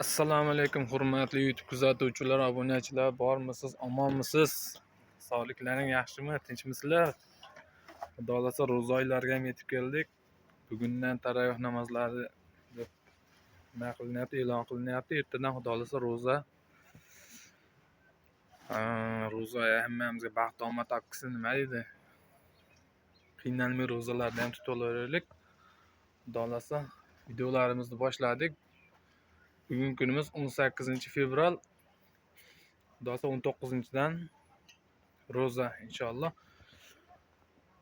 Assalomu alaykum hurmatli YouTube kuzatuvchilar, obunachilar, bormisiz, omonmisiz? Sog'liklaring yaxshimi, tinchmisizlar? Xudo xolasa ro'za oylariga ham yetib keldik. Bugundan taravih namozlari deb nima qilinyapti, e'lon qilinyapti. Ertadan xudo xolasa ro'za. Ro'za hammamizga baxt omad topkisi, nima deydi? Qiynalmay ro'zalarni ham tutaveraylik. Xudo xolasa videolarimizni boshladik. Bugungi kunimiz 18-fevral. Xudo xolasa 19-dan ro'za inshaalloh.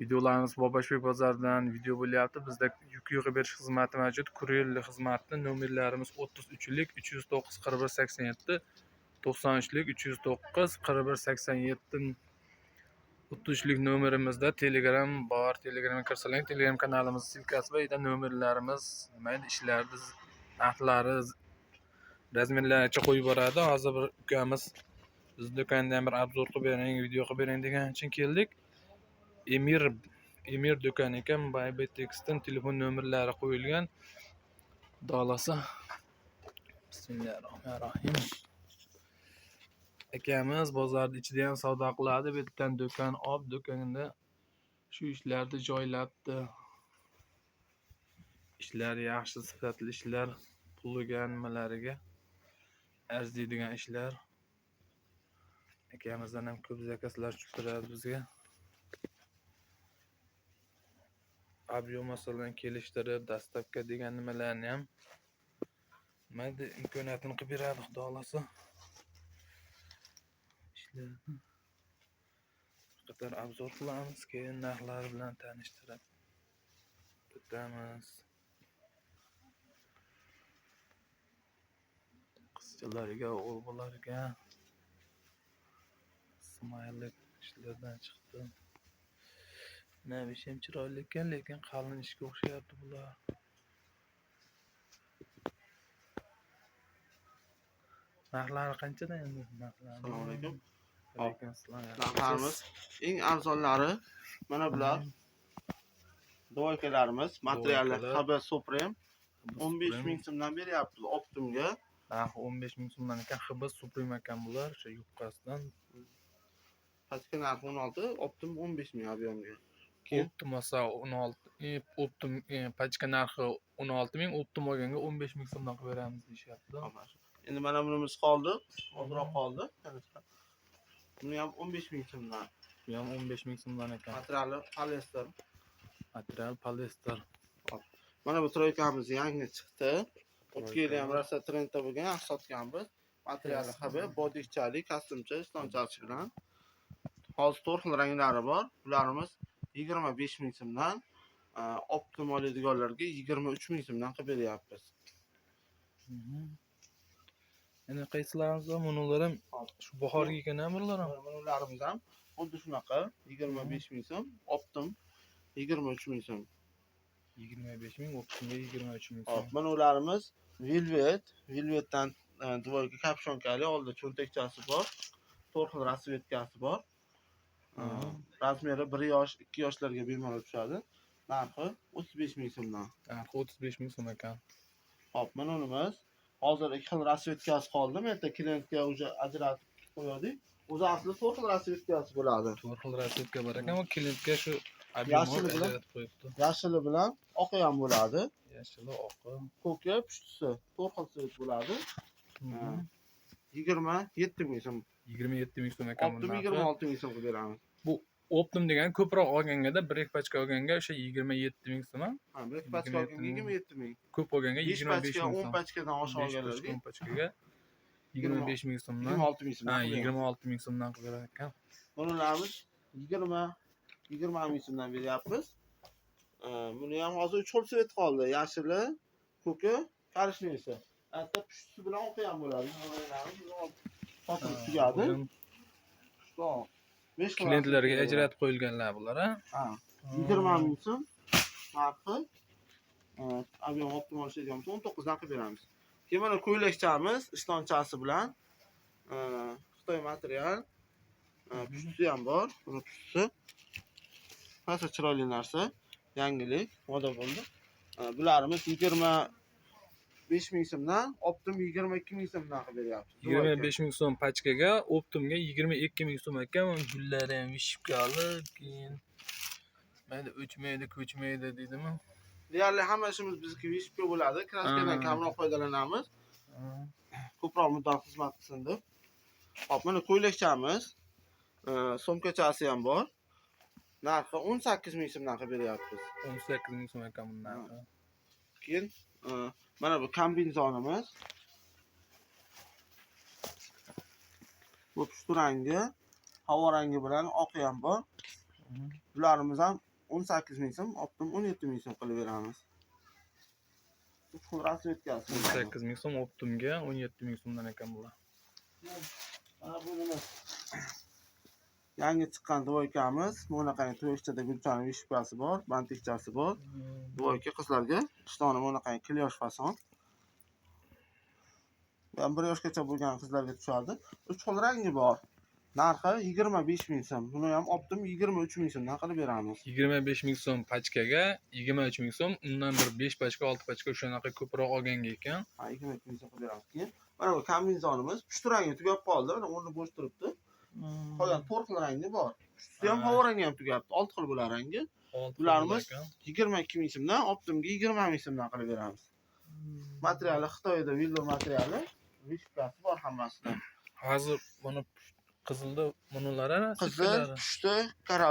Videolarimiz Bobashbek bozoridan video bo'lyapti. Bizda yuk yig'ib berish xizmati mavjud. Kurerlik xizmati nomerlarimiz 33lik 309 4187, 93lik 309 4187. 33lik nomerimizda Telegram bor. Telegramga kirsalang, Telegram kanalimiz silkasi va nomerlarimiz, nima edi, ishlarni narxlari, razmerlaricha qo'yib boradi. Hozir bir ukamiz biz do'kondan bir obzor qilib bering, video qilib bering degan uchun keldik. Emir do'koni ekan. Baybetex'dan telefon nomerlari qo'yilgan. Xudo xolasa. Bismillahirrohmanirrohim. Akamiz bozorda ichida ham savdo qiladi. Bu yerdan do'kon olib, do'konda shu ishlarni joylabdi. Ishlar yaxshi, sifatli ishlar, puliga nimalariga arziydigan ishlar. Akamizdan ham ko'p zakazlar tushib turadi bizga. Ob'yom masalan kelishtirib, dastavka degan nimalarni ham mayda imkoniyatini qilib beradi xudo xolasa. Ishlarni qator obzor qilamiz, keyin narxlari bilan tanishtirib o'tamiz. Qizchalarga, o'g'illarga smaylik ishlardan chiqdi. Navish ham chiroyli ekan, lekin qalin ishga o'xshayapti bular. Narxlari qanchadan endi? Assalomu alaykum. Alaykum assalom. Narxlarimiz eng arzonlari mana bular. Dvoykalarimiz, materiallar KB Supreme 15.000 so'mdan beryapmiz Optimga. Narxi 15.000 so'mdan ekan, KB Supreme ekan bular, o'sha yubqasidan. Pastki narxi 16, Optim 15.000 ob'yomga. Optim esa 16, Optim pachka narxi 16.000, Optim olganga 15.000 so'mdan qilib beramiz deyapti. Endi mana bunimiz qoldi, ozroq qoldi. Buni ham 15.000 so'mdan. Bu ham 15.000 so'mdan ekan. Materiali polyester. Material polyester. Mana bu troykamiz yangi chiqdi. 2 yil ham rosa trendda bo'lgan, yaxshi sotganmiz. Materiali KB, bodikchali, kostyumcha, istonchasi bilan. Hozir 4 xil ranglari bor. Bularimiz 25.000 so'mdan, Optim oladiganlarga 23.000 so'mdan qilib beryapmiz. Endi qaysilarimiz bular ham shu bahorga ekan bular ham. Bularimiz ham xuddi shunaqa 25.000 so'm, Optim 23.000 so'm. 25.000, Optimga 23.000 so'm. Mana ularimiz Velvetdan dvoyka kapshonkali, oldida cho'ntakchasi bor. 4 xil rasvetkasi bor. Razmeri 1 yosh, 2 yoshlarga bemalol tushadi. Narxi 35.000 so'mdan. Narxi 35.000 so'm ekan. Hop, mana unimiz. Hozir 2 xil rasvetkasi qoldi. Men yerda klientga уже ajratib qo'ydik. O'zi asli 4 xil rasvetkasi bo'ladi. 4 xil rasvetka bor ekan, va klientga shu yashili bilan qo'yibdi. Yashili bilan oqi ham bo'ladi. Yashili, oqi, ko'ki, pushtusi 4 xil svet bo'ladi. 27.000 so'm. 27.000 so'm ekan Optim 26.000 so'm qilib beramiz. Bu Optim degan ko'proq olganga, bir ikki pachka olganga o'sha 27.000 so'm. Ha, bir ikki pachka olganga 27.000. Ko'p olganga 25.000 so'm. 10 pachkadan oshiq olganlarga 10 pachkaga 25.000 so'mdan. 26.000 so'm. Ha, 26.000 so'mdan qilib berar ekan. Bularimiz 20.000 so'mdan beryapmiz. Buni ham hozir 3 xil svet qoldi. Yashili, ko'ki, korishnoyisi. Hatto pushtusi bilan oqi ham bo'ladi. Sotib tugadi. Pushtoq. Klientlarga ajratib qo'yilganlar bular, ha. 20.000 so'm. Narxi ob'yom Optim olishadigan 19 dan qilib beramiz. Keyin mana ko'ylakchamiz, istonchasi bilan Xitoy material. Pushtusi ham bor. Buni pushtusi. Hasa chiroyli narsa. Yangilik, moda bo'ldi. Bularimiz 20 5.000 so'mdan, optim 22.000 so'mdan qilib beryapmiz. 25.000 so'm pachkaga, optimga 22.000 so'm ekan. Gullari ham vishibkali, keyin mayli o'chmaydi, ko'chmaydi deydimi? Deyarli hamma ishimiz bizniki vishibka bo'ladi. Kraskadan kamroq foydalanamiz. Ko'proq muddat xizmat qilsin deb. Hop, mana ko'ylakchamiz, so'mkachasi ham bor. Narxi 18.000 so'mdan qilib beryapmiz. 18.000 so'm ekan bu narxi. Keyin mana bu kombinezonimiz. Bu pushti rangi, havo rangi bilan oqi ham bor. Bularimiz ham 18.000 so'm, optim 17.000 so'm qilib beramiz. 3 xil rasvetkasi. 18.000 so'm optimga, 17.000 so'mdan ekan bular. Mana bu nima? Yangi chiqqan dvoykamiz. Bunaqangi to'ychada gulchani vishibkasi bor, bantikchasi bor. Dvoyka qizlarga ishtoni bunaqangi klyosh fason. Ham 1 yoshgacha bo'lgan qizlarga tushadi. 3 xil rangi bor. Narxi 25.000 so'm. Buni ham optim 23.000 so'mdan qilib beramiz. 25.000 so'm pachkaga, 23.000 so'm, undan bir 5 pachka, 6 pachka o'shanaqa ko'proq olganga ekan. 22.000 so'm qilib beramiz. Keyin mana bu kombinezonimiz pushti rangi tugab qoldi. Mana o'rni bo'sh turibdi. Qolgan 4 xil rangi bor. Pushtisi ham havo rangi ham tugabdi. 6 xil bular rangi. Bularimiz 22.000 so'mdan, optimga 20.000 so'mdan qilib beramiz. Materiali Xitoyda velour materiali, vishibkasi bor hammasidan. Hozir buni qizilda bunilari Qizil, pushti, korol